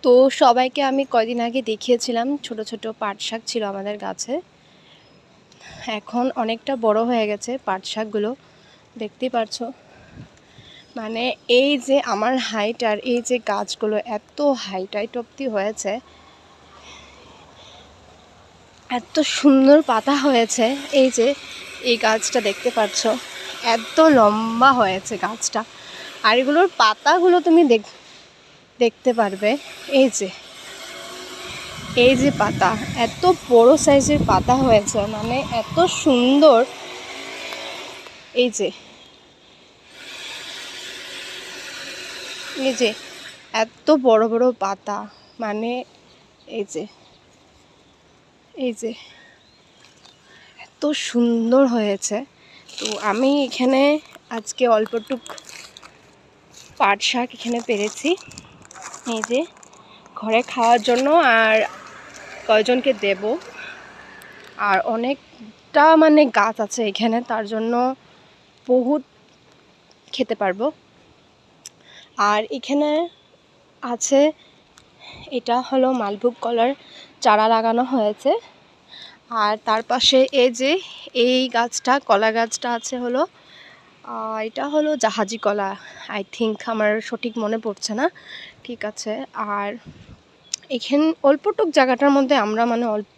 তো সবাইকে আমি কয়দিন আগে দেখিয়েছিলাম ছোট ছোট পাট শাক ছিল আমাদের গাছে। এখন অনেকটা বড় হয়ে গেছে পাট শাকগুলো, দেখতেই পারছো। মানে এই যে আমার হাইট আর এই যে গাছগুলো এত হাইট অব্দি হয়েছে, এত সুন্দর পাতা হয়েছে। এই যে এই গাছটা দেখতে পাচ্ছ, এত লম্বা হয়েছে গাছটা। আর এগুলোর পাতাগুলো তুমি দেখতে পারবে। এই যে পাতা, এত বড় সাইজের পাতা হয়েছে, মানে এত সুন্দর। এই যে এত বড় বড় পাতা, মানে এই যে এত সুন্দর হয়েছে। তো আমি এখানে আজকে অল্পটুক পাট শাক এখানে পেরেছি, এই যে ঘরে খাওয়ার জন্য, আর কয়জনকে দেব। আর অনেকটা মানে গাছ আছে এখানে, তার জন্য বহুত খেতে পারবো। আর এখানে আছে, এটা হলো মালভোগ কলার চারা লাগানো হয়েছে। আর তার পাশে এই যে এই গাছটা, কলা গাছটা আছে হলো, এটা হলো জাহাজি কলা, আই থিঙ্ক, আমার সঠিক মনে পড়ছে না। ঠিক আছে। আর এখানে অল্পটুক জায়গাটার মধ্যে আমরা মানে অল্প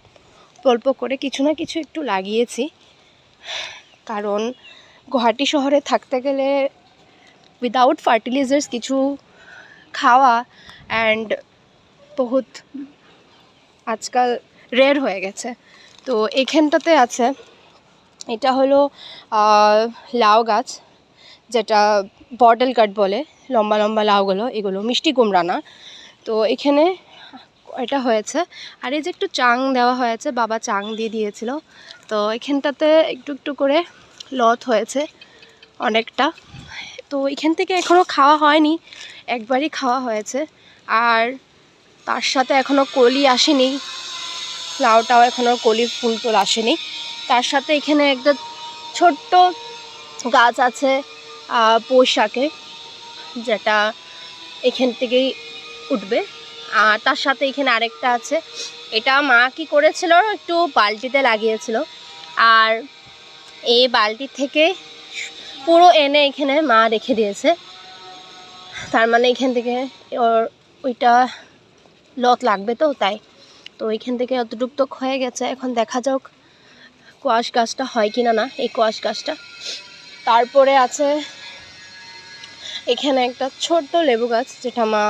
অল্প করে কিছু না কিছু একটু লাগিয়েছি, কারণ গুয়াহাটি শহরে থাকতে গেলে উইদাউট ফার্টিলাইজার্স কিছু খাওয়া অ্যান্ড বহুত আজকাল রেয়ার হয়ে গেছে। তো এখানটাতে আছে, এটা হলো লাউ গাছ, যেটা বটল কাট বলে, লম্বা লম্বা লাউগুলো, এগুলো মিষ্টি কুমড়া না। তো এখানে এটা হয়েছে। আর এই যে একটু চাং দেওয়া হয়েছে, বাবা চাং দিয়ে দিয়েছিল। তো এখানটাতে একটু একটু করে লত হয়েছে অনেকটা। তো এখান থেকে এখনও খাওয়া হয়নি, একবারই খাওয়া হয়েছে। আর তার সাথে এখনও কলি আসেনি, লাউটাও এখনও কলি ফুল টুল আসেনি। তার সাথে এখানে একটা ছোট্ট গাছ আছে পুঁই শাকের, যেটা এখান থেকেই উঠবে। আর তার সাথে এখানে আরেকটা আছে, এটা মা কি করেছিল, একটু বালতিতে লাগিয়েছিল। আর এই বালতি থেকে পুরো এনে এখানে মা রেখে দিয়েছে, তার মানে এখান থেকে ওইটা লত লাগবে, তো তাই। তো এখান থেকে অতটুক তো হয়ে গেছে, এখন দেখা যাক কোয়াশ গাছটা হয় কিনা না, এই কোয়াশ গাছটা। তারপরে আছে এখানে একটা ছোট্ট লেবু গাছ, যেটা মা